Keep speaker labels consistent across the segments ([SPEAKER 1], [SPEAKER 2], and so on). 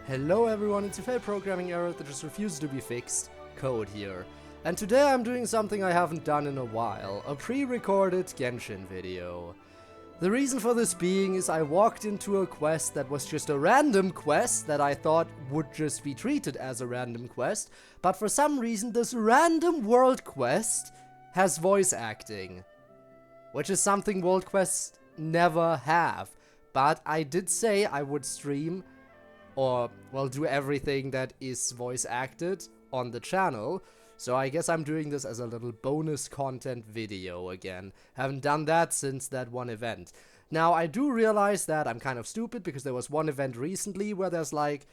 [SPEAKER 1] Hello everyone, it's a failed programming error that just refuses to be fixed, Code here. And today I'm doing something I haven't done in a while, a pre-recorded Genshin video. The reason for this being is I walked into a quest that was just a random quest that I thought would just be treated as a random quest, but for some reason this random world quest has voice acting. Which is something world quests never have. But I did say I would stream or, well, do everything that is voice acted on the channel. So I guess I'm doing this as a little bonus content video again. Haven't done that since that one event. Now, I do realize that I'm kind of stupid because there was one event recently where there's like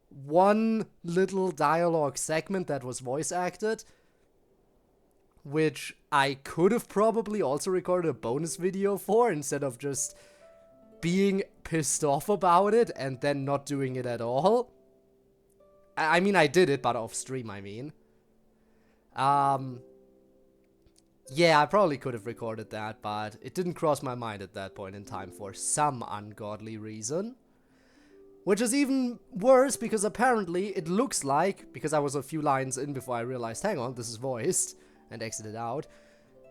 [SPEAKER 1] one little dialogue segment that was voice acted, which I could have probably also recorded a bonus video for instead of just being pissed off about it and then not doing it at all. I mean, I did it, but off stream, I mean. Yeah, I probably could have recorded that, but it didn't cross my mind at that point in time for some ungodly reason. Which is even worse because apparently it looks like, because I was a few lines in before I realized, hang on, this is voiced, and exited out.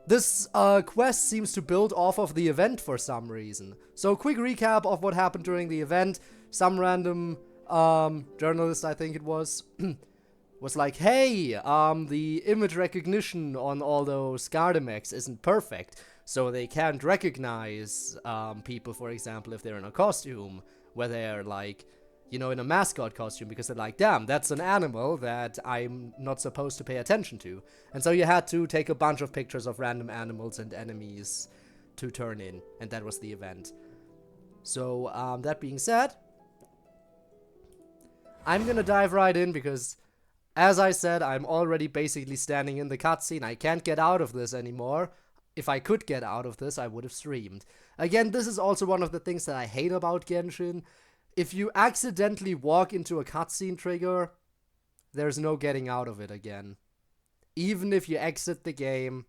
[SPEAKER 1] This quest seems to build off of the event for some reason. So, quick recap of what happened during the event. Some random journalist, I think it was, was like, hey, the image recognition on all those Gardamex isn't perfect, so they can't recognize people, for example, if they're in a costume, where they're like, you know, in a mascot costume, because they're like, damn, that's an animal that I'm not supposed to pay attention to. And so you had to take a bunch of pictures of random animals and enemies to turn in, and that was the event. So, that being said, I'm gonna dive right in because, as I said, I'm already basically standing in the cutscene. I can't get out of this anymore. If I could get out of this, I would have streamed. Again, this is also one of the things that I hate about Genshin. If you accidentally walk into a cutscene trigger, there's no getting out of it again. Even if you exit the game.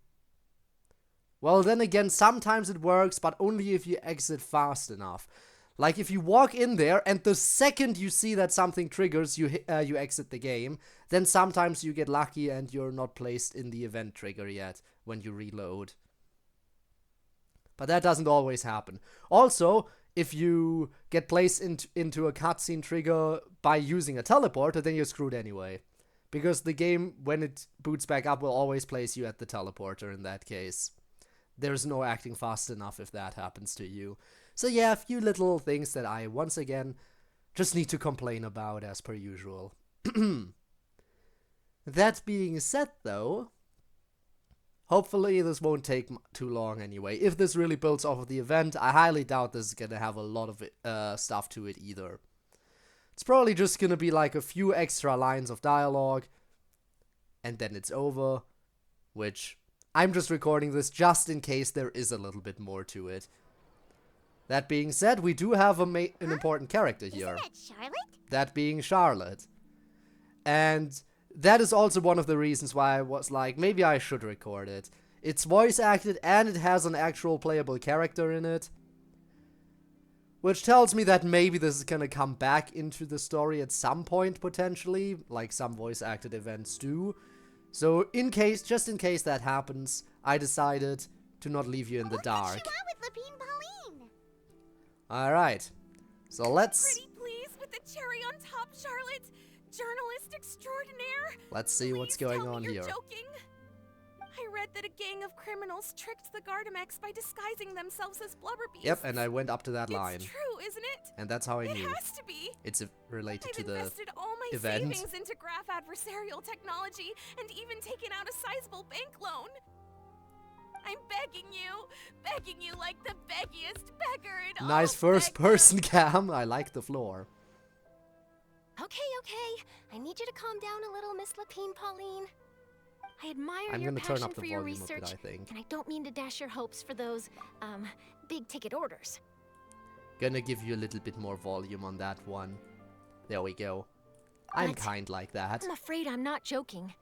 [SPEAKER 1] Well, then again, sometimes it works, but only if you exit fast enough. Like, if you walk in there, and the second you see that something triggers, you exit the game, then sometimes you get lucky and you're not placed in the event trigger yet when you reload. But that doesn't always happen. Also, if you get placed into a cutscene trigger by using a teleporter, then you're screwed anyway. Because the game, when it boots back up, will always place you at the teleporter in that case. There's no acting fast enough if that happens to you. So yeah, a few little things that I, once again, just need to complain about as per usual. That being said, though, hopefully this won't take too long anyway. If this really builds off of the event, I highly doubt this is gonna have a lot of stuff to it either. It's probably just gonna be like a few extra lines of dialogue, and then it's over, which I'm just recording this just in case there is a little bit more to it. That being said, we do have an important character here.
[SPEAKER 2] Isn't that Charlotte?
[SPEAKER 1] That being Charlotte. And that is also one of the reasons why I was like, maybe I should record it. It's voice acted and it has an actual playable character in it. Which tells me that maybe this is gonna come back into the story at some point, potentially. Like some voice acted events do. So, just in case that happens, I decided to not leave you in the dark.
[SPEAKER 2] What with Lapine Pauline?
[SPEAKER 1] Alright. So let's...
[SPEAKER 3] Pretty please with the cherry on top, Charlotte. Journalist extraordinaire.
[SPEAKER 1] Let's see what's going on here.
[SPEAKER 3] Joking. I read that a gang of criminals tricked the Gardamex by disguising themselves as blubber beasts.
[SPEAKER 1] Yep, and I went up to that line.
[SPEAKER 3] It's true, isn't it?
[SPEAKER 1] And that's how I knew.
[SPEAKER 3] It has to be.
[SPEAKER 1] It's related to the
[SPEAKER 3] I've invested all my
[SPEAKER 1] event.
[SPEAKER 3] savings into graph adversarial technology and even taken out a sizable bank loan. I'm begging you like the beggiest beggar in
[SPEAKER 1] Nice
[SPEAKER 3] all
[SPEAKER 1] first
[SPEAKER 3] beggars.
[SPEAKER 1] person cam. I like the floor.
[SPEAKER 2] Okay. I need you to calm down a little, Miss Lapine Pauline. I admire
[SPEAKER 1] I'm
[SPEAKER 2] your
[SPEAKER 1] gonna turn
[SPEAKER 2] passion
[SPEAKER 1] up the
[SPEAKER 2] for your
[SPEAKER 1] volume of it,
[SPEAKER 2] research,
[SPEAKER 1] I think.
[SPEAKER 2] and I don't mean to dash your hopes for those, big-ticket orders.
[SPEAKER 1] Gonna give you a little bit more volume on that one. There we go. I'm
[SPEAKER 2] But
[SPEAKER 1] kind like that.
[SPEAKER 2] I'm afraid I'm not joking.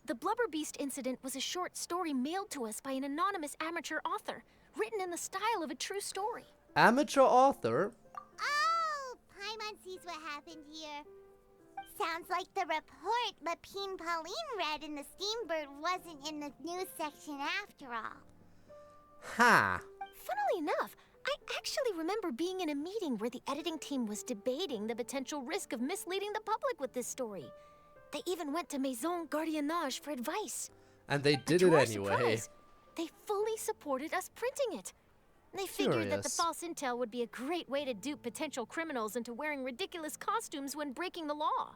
[SPEAKER 2] The Blubber Beast incident was a short story mailed to us by an anonymous amateur author, written in the style of a true story.
[SPEAKER 1] Amateur author?
[SPEAKER 4] Oh, Paimon sees what happened here. Sounds like the report Lapine Pauline read in the Steambird wasn't in the news section after all.
[SPEAKER 1] Ha!
[SPEAKER 2] Funnily enough, I actually remember being in a meeting where the editing team was debating the potential risk of misleading the public with this story. They even went to Maison Gardiennage for advice.
[SPEAKER 1] And they
[SPEAKER 2] But
[SPEAKER 1] did
[SPEAKER 2] to
[SPEAKER 1] it
[SPEAKER 2] our
[SPEAKER 1] anyway.
[SPEAKER 2] surprise, they fully supported us printing it. They figured that the
[SPEAKER 1] Curious.
[SPEAKER 2] false intel would be a great way to dupe potential criminals into wearing ridiculous costumes when breaking the law.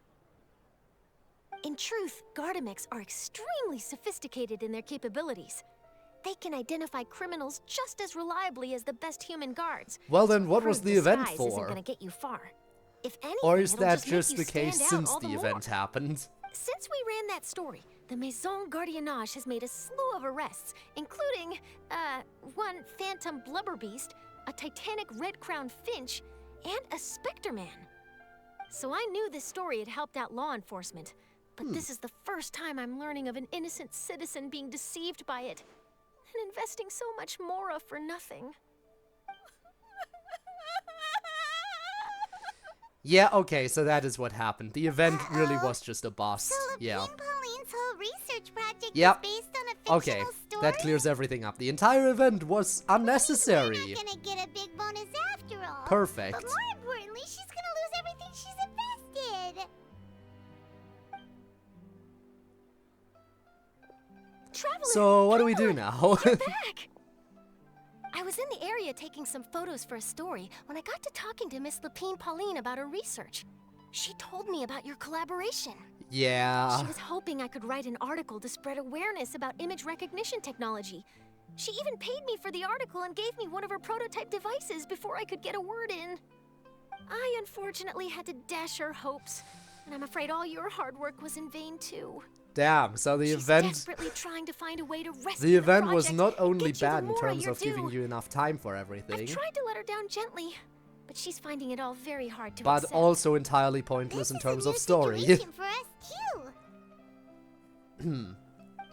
[SPEAKER 2] In truth, Gardamex are extremely sophisticated in their capabilities. They can identify criminals just as reliably as the best human guards.
[SPEAKER 1] Well then, what was
[SPEAKER 2] Improved
[SPEAKER 1] the event
[SPEAKER 2] disguise isn't
[SPEAKER 1] for?
[SPEAKER 2] gonna get you far. If anything,
[SPEAKER 1] Or is
[SPEAKER 2] it'll
[SPEAKER 1] that
[SPEAKER 2] just make
[SPEAKER 1] just
[SPEAKER 2] you
[SPEAKER 1] the case
[SPEAKER 2] stand out
[SPEAKER 1] since
[SPEAKER 2] all
[SPEAKER 1] the
[SPEAKER 2] more.
[SPEAKER 1] event happened?
[SPEAKER 2] Since we ran that story, the Maison Gardiennage has made a slew of arrests, including, one phantom blubber beast, a titanic red-crowned finch, and a specter man. So I knew this story had helped out law enforcement, but this is the first time I'm learning of an innocent citizen being deceived by it, and investing so much mora for nothing.
[SPEAKER 1] Yeah, okay, so that is what happened. The event really was just a bust.
[SPEAKER 4] So Lapine
[SPEAKER 1] Yeah.
[SPEAKER 4] Pauline's whole research project
[SPEAKER 1] Yep.
[SPEAKER 4] is based on a fictional
[SPEAKER 1] Okay,
[SPEAKER 4] story?
[SPEAKER 1] that clears everything up. The entire event was unnecessary.
[SPEAKER 4] We're not gonna get a big bonus after all.
[SPEAKER 1] Perfect.
[SPEAKER 4] But more importantly, she's gonna lose everything she's invested.
[SPEAKER 2] Traveler,
[SPEAKER 1] So, what do we do
[SPEAKER 2] Traveler,
[SPEAKER 1] now?
[SPEAKER 2] You're back! I was in the area taking some photos for a story when I got to talking to Miss Lapine Pauline about her research. She told me about your collaboration.
[SPEAKER 1] Yeah.
[SPEAKER 2] She was hoping I could write an article to spread awareness about image recognition technology. She even paid me for the article and gave me one of her prototype devices before I could get a word in. I unfortunately had to dash her hopes, and I'm afraid all your hard work was in vain too.
[SPEAKER 1] Damn, so the
[SPEAKER 2] She's
[SPEAKER 1] event
[SPEAKER 2] desperately trying to find a way to rescue
[SPEAKER 1] the event was
[SPEAKER 2] project,
[SPEAKER 1] not only
[SPEAKER 2] get you the
[SPEAKER 1] bad in
[SPEAKER 2] mora
[SPEAKER 1] terms
[SPEAKER 2] you're
[SPEAKER 1] of giving
[SPEAKER 2] due.
[SPEAKER 1] you enough time for everything,
[SPEAKER 2] I've tried to let her down gently, but she's finding it all very hard to
[SPEAKER 1] but
[SPEAKER 2] accept.
[SPEAKER 1] also entirely pointless
[SPEAKER 4] This
[SPEAKER 1] in
[SPEAKER 4] is
[SPEAKER 1] terms
[SPEAKER 4] a
[SPEAKER 1] of
[SPEAKER 4] new
[SPEAKER 1] story.
[SPEAKER 4] situation for us too.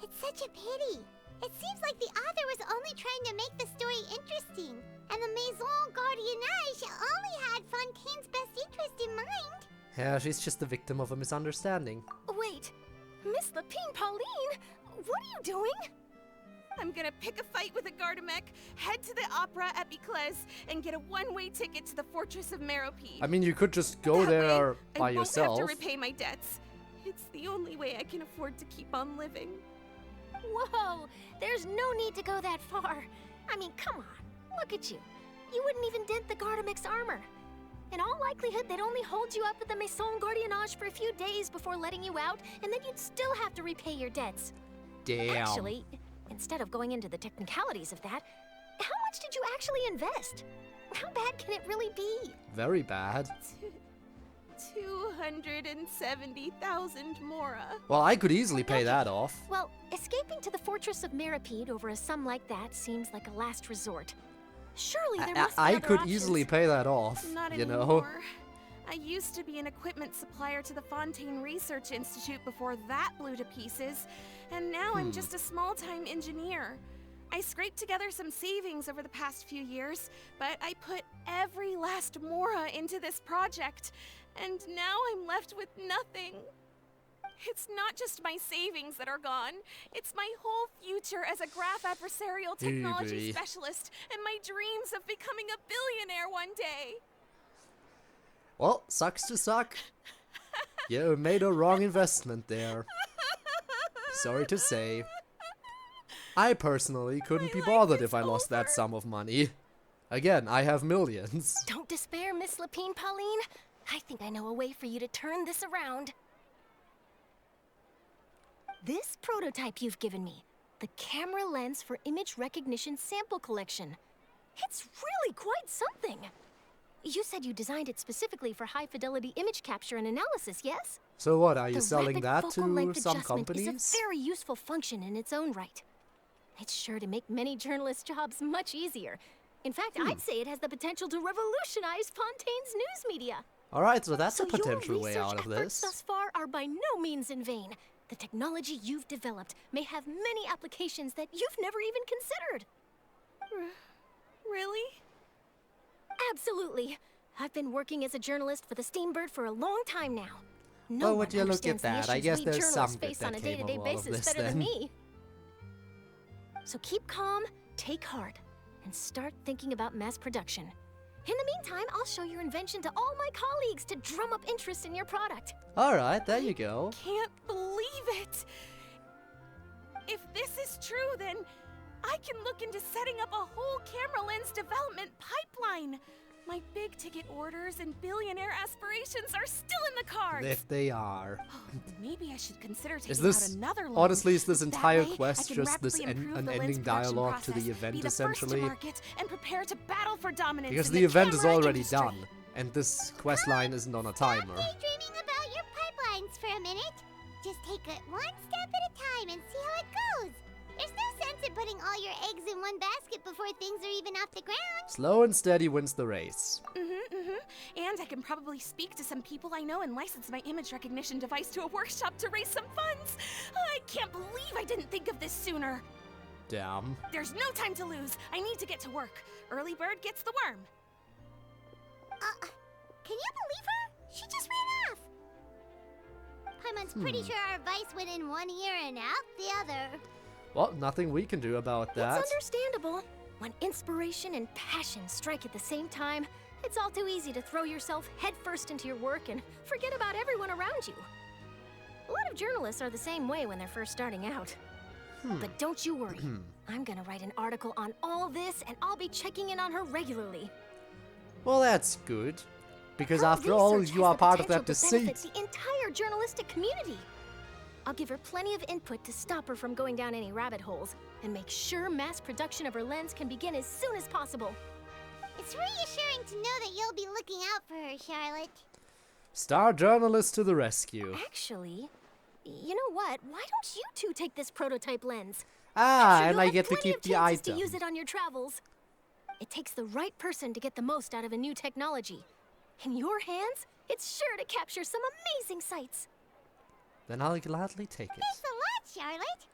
[SPEAKER 4] It's such a pity. It seems like the author was only trying to make the story interesting, and the Maison Gardiennage only had Fontaine's best interest in mind.
[SPEAKER 1] Yeah, she's just the victim of a misunderstanding.
[SPEAKER 2] Wait, Miss Lapine Pauline, what are you doing?
[SPEAKER 3] I'm gonna pick a fight with a Gardamek, head to the opera at Biclez, and get a one-way ticket to the Fortress of Merope.
[SPEAKER 1] I mean, you could just go
[SPEAKER 3] That
[SPEAKER 1] there
[SPEAKER 3] way,
[SPEAKER 1] by
[SPEAKER 3] I won't
[SPEAKER 1] yourself.
[SPEAKER 3] have to repay my debts. It's the only way I can afford to keep on living.
[SPEAKER 2] Whoa, there's no need to go that far. I mean, come on, look at you. You wouldn't even dent the Gardamex armor. In all likelihood, they'd only hold you up at the Maison Gardiennage for a few days before letting you out, and then you'd still have to repay your debts.
[SPEAKER 1] Damn.
[SPEAKER 2] Actually, instead of going into the technicalities of that, how much did you actually invest? How bad can it really be?
[SPEAKER 1] Very bad.
[SPEAKER 3] 270,000 mora.
[SPEAKER 1] Well, I could easily pay that off.
[SPEAKER 2] Well, escaping to the Fortress of Meropide over a sum like that seems like a last resort. Surely there must be
[SPEAKER 1] I
[SPEAKER 2] other
[SPEAKER 1] could
[SPEAKER 2] options.
[SPEAKER 1] easily pay that off,
[SPEAKER 3] Not
[SPEAKER 1] you know?
[SPEAKER 3] anymore. I used to be an equipment supplier to the Fontaine Research Institute before that blew to pieces, and now I'm just a small-time engineer. I scraped together some savings over the past few years, but I put every last mora into this project, and now I'm left with nothing. It's not just my savings that are gone. It's my whole future as a graph adversarial technology
[SPEAKER 1] Hey,
[SPEAKER 3] specialist and my dreams of becoming a billionaire one day.
[SPEAKER 1] Well, sucks to suck. You made a wrong investment there. Sorry to say. I personally couldn't be
[SPEAKER 3] life
[SPEAKER 1] bothered
[SPEAKER 3] is
[SPEAKER 1] if I lost that
[SPEAKER 3] over.
[SPEAKER 1] sum of money. Again, I have millions.
[SPEAKER 2] Don't despair, Miss Lapine Pauline. I think I know a way for you to turn this around. This prototype you've given me, the camera lens for image recognition sample collection. It's really quite something. You said you designed it specifically for high-fidelity image capture and analysis, yes?
[SPEAKER 1] So what, are you
[SPEAKER 2] The
[SPEAKER 1] selling
[SPEAKER 2] rapid
[SPEAKER 1] that
[SPEAKER 2] focal
[SPEAKER 1] to
[SPEAKER 2] length
[SPEAKER 1] some
[SPEAKER 2] adjustment
[SPEAKER 1] companies?
[SPEAKER 2] is a very useful function in its own right. It's sure to make many journalists' jobs much easier. In fact, I'd say it has the potential to revolutionize Fontaine's news media.
[SPEAKER 1] Alright, so that's
[SPEAKER 2] So
[SPEAKER 1] a potential
[SPEAKER 2] your
[SPEAKER 1] way
[SPEAKER 2] research
[SPEAKER 1] out of
[SPEAKER 2] efforts
[SPEAKER 1] this.
[SPEAKER 2] thus far are by no means in vain. The technology you've developed may have many applications that you've never even considered.
[SPEAKER 3] Really?
[SPEAKER 2] Absolutely. I've been working as a journalist for the Steambird for a long time now. No
[SPEAKER 1] Well,
[SPEAKER 2] one
[SPEAKER 1] would you look at
[SPEAKER 2] understands the
[SPEAKER 1] that? I
[SPEAKER 2] issues
[SPEAKER 1] guess
[SPEAKER 2] we
[SPEAKER 1] there's
[SPEAKER 2] journalists
[SPEAKER 1] some good
[SPEAKER 2] face on
[SPEAKER 1] that
[SPEAKER 2] a
[SPEAKER 1] came
[SPEAKER 2] day-to-day
[SPEAKER 1] of all of
[SPEAKER 2] basis
[SPEAKER 1] this
[SPEAKER 2] better than
[SPEAKER 1] then.
[SPEAKER 2] me. So keep calm, take heart, and start thinking about mass production. In the meantime, I'll show your invention to all my colleagues to drum up interest in your product.
[SPEAKER 1] Alright, there you go.
[SPEAKER 3] Can't believe it! If this is true, then I can look into setting up a whole camera lens development pipeline. My big ticket orders and billionaire aspirations are still in the cards.
[SPEAKER 1] If they are.
[SPEAKER 3] Maybe I should consider taking
[SPEAKER 1] Is this,
[SPEAKER 3] out another loan.
[SPEAKER 1] honestly, is this
[SPEAKER 3] That
[SPEAKER 1] entire
[SPEAKER 3] way, I
[SPEAKER 1] quest
[SPEAKER 3] can
[SPEAKER 1] just this
[SPEAKER 3] rapidly improve
[SPEAKER 1] an
[SPEAKER 3] the lens
[SPEAKER 1] ending
[SPEAKER 3] production
[SPEAKER 1] dialogue to the
[SPEAKER 3] process,
[SPEAKER 1] event,
[SPEAKER 3] be the
[SPEAKER 1] essentially?
[SPEAKER 3] First to market and prepare to battle for dominance
[SPEAKER 1] Because
[SPEAKER 3] in
[SPEAKER 1] the event is
[SPEAKER 3] camera
[SPEAKER 1] already
[SPEAKER 3] industry.
[SPEAKER 1] done, and this quest line isn't on a timer.
[SPEAKER 4] Daydreaming about your pipelines for a minute. Just take it one step at a time and see how it goes. There's no sense in putting all your eggs in one basket before things are even off the ground.
[SPEAKER 1] Slow and steady wins the race.
[SPEAKER 3] And I can probably speak to some people I know and license my image recognition device to a workshop to raise some funds. I can't believe I didn't think of this sooner.
[SPEAKER 1] Damn.
[SPEAKER 3] There's no time to lose. I need to get to work. Early bird gets the worm.
[SPEAKER 4] Can you believe her? She just ran off. Paimon's pretty sure our advice went in one ear and out the other.
[SPEAKER 1] Well, nothing we can do about that.
[SPEAKER 2] It's understandable. When inspiration and passion strike at the same time, it's all too easy to throw yourself headfirst into your work and forget about everyone around you. A lot of journalists are the same way when they're first starting out. But don't you worry. I'm gonna write an article on all this, and I'll be checking in on her regularly.
[SPEAKER 1] Well, that's good. Because
[SPEAKER 2] Her
[SPEAKER 1] after all,
[SPEAKER 2] research
[SPEAKER 1] you
[SPEAKER 2] has
[SPEAKER 1] are
[SPEAKER 2] the
[SPEAKER 1] part of
[SPEAKER 2] potential
[SPEAKER 1] that
[SPEAKER 2] to benefit
[SPEAKER 1] deceit.
[SPEAKER 2] the entire journalistic community. I'll give her plenty of input to stop her from going down any rabbit holes, and make sure mass production of her lens can begin as soon as possible.
[SPEAKER 4] It's reassuring to know that you'll be looking out for her, Charlotte.
[SPEAKER 1] Star journalist to the rescue.
[SPEAKER 2] Actually, you know what? Why don't you two take this prototype lens?
[SPEAKER 1] Ah,
[SPEAKER 2] Sure,
[SPEAKER 1] and
[SPEAKER 2] you'll
[SPEAKER 1] I
[SPEAKER 2] have
[SPEAKER 1] get to
[SPEAKER 2] plenty
[SPEAKER 1] keep
[SPEAKER 2] of
[SPEAKER 1] the
[SPEAKER 2] chances
[SPEAKER 1] item.
[SPEAKER 2] to use it on your travels. It takes the right person to get the most out of a new technology. In your hands, it's sure to capture some amazing sights.
[SPEAKER 1] Then I'll gladly take it.
[SPEAKER 4] Thanks a lot, Charlotte.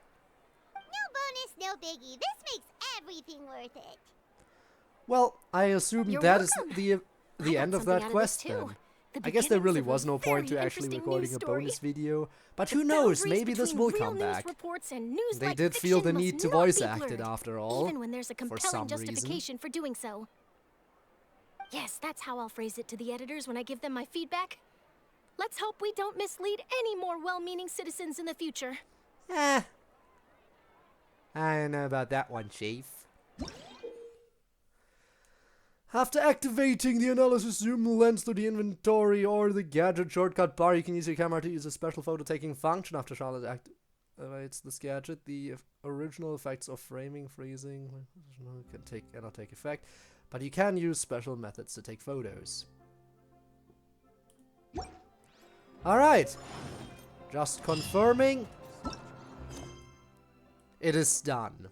[SPEAKER 4] No bonus, no biggie. This makes everything worth it.
[SPEAKER 1] Well, I assume
[SPEAKER 2] You're
[SPEAKER 1] that is
[SPEAKER 2] welcome.
[SPEAKER 1] the
[SPEAKER 2] I
[SPEAKER 1] end
[SPEAKER 2] got
[SPEAKER 1] of
[SPEAKER 2] something
[SPEAKER 1] that
[SPEAKER 2] out of
[SPEAKER 1] quest
[SPEAKER 2] this, too.
[SPEAKER 1] then.
[SPEAKER 2] The
[SPEAKER 1] I guess there
[SPEAKER 2] beginnings
[SPEAKER 1] really
[SPEAKER 2] of a
[SPEAKER 1] was no point to
[SPEAKER 2] very
[SPEAKER 1] actually
[SPEAKER 2] interesting
[SPEAKER 1] recording
[SPEAKER 2] news
[SPEAKER 1] a
[SPEAKER 2] story.
[SPEAKER 1] bonus video, but
[SPEAKER 2] The
[SPEAKER 1] who knows,
[SPEAKER 2] boundaries
[SPEAKER 1] maybe this
[SPEAKER 2] between
[SPEAKER 1] will
[SPEAKER 2] real
[SPEAKER 1] come
[SPEAKER 2] news
[SPEAKER 1] back.
[SPEAKER 2] reports and news
[SPEAKER 1] They
[SPEAKER 2] like
[SPEAKER 1] did feel the
[SPEAKER 2] fiction
[SPEAKER 1] need
[SPEAKER 2] must
[SPEAKER 1] to
[SPEAKER 2] not
[SPEAKER 1] voice
[SPEAKER 2] be
[SPEAKER 1] act it
[SPEAKER 2] blurred,
[SPEAKER 1] after all,
[SPEAKER 2] even when there's a
[SPEAKER 1] for
[SPEAKER 2] compelling
[SPEAKER 1] some reason.
[SPEAKER 2] justification for doing so. Yes, that's how I'll phrase it to the editors when I give them my feedback. Let's hope we don't mislead any more well-meaning citizens in the future.
[SPEAKER 1] I don't know about that one, Chief. After activating the analysis zoom lens to the inventory or the gadget shortcut bar, you can use your camera to use a special photo taking function. After Charlotte activates this gadget, the original effects of framing, freezing cannot take effect, but you can use special methods to take photos. Alright, just confirming. It is done.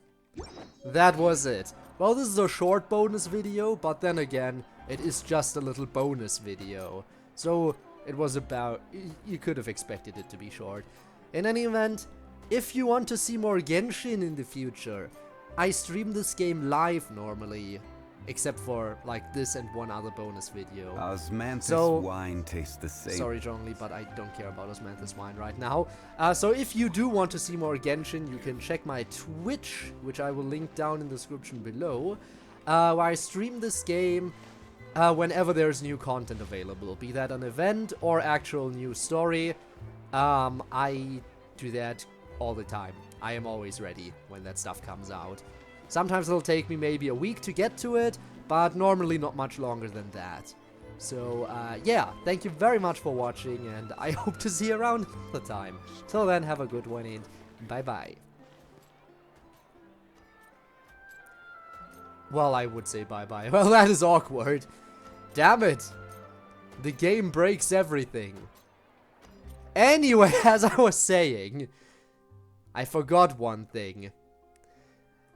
[SPEAKER 1] That was it. Well, this is a short bonus video, but then again, it is just a little bonus video. So, it was about... you could have expected it to be short. In any event, if you want to see more Genshin in the future, I stream this game live normally. Except for, like, this and one other bonus video.
[SPEAKER 5] Osmanthus wine tastes the same.
[SPEAKER 1] Sorry, Zhongli, but I don't care about Osmanthus wine right now. So if you do want to see more Genshin, you can check my Twitch, which I will link down in the description below, where I stream this game whenever there's new content available, be that an event or actual new story. I do that all the time. I am always ready when that stuff comes out. Sometimes it'll take me maybe a week to get to it, but normally not much longer than that. So, yeah, thank you very much for watching, and I hope to see you around another time. Till then, have a good one, and bye-bye. Well, I would say bye-bye. Well, that is awkward. Damn it. The game breaks everything. Anyway, as I was saying, I forgot one thing.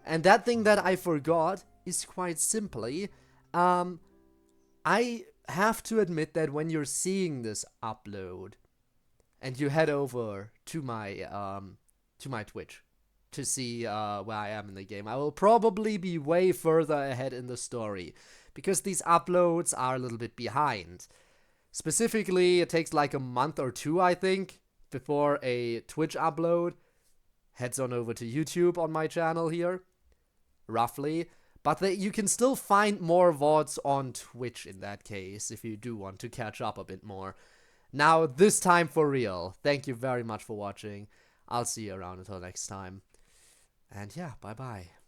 [SPEAKER 1] And that thing that I forgot is quite simply, I have to admit that when you're seeing this upload, and you head over to my Twitch to see where I am in the game, I will probably be way further ahead in the story, because these uploads are a little bit behind. Specifically, it takes like a month or two, I think, before a Twitch upload heads on over to YouTube on my channel here, roughly. But you can still find more VODs on Twitch in that case, if you do want to catch up a bit more. Now, this time for real. Thank you very much for watching. I'll see you around until next time. And yeah, bye-bye.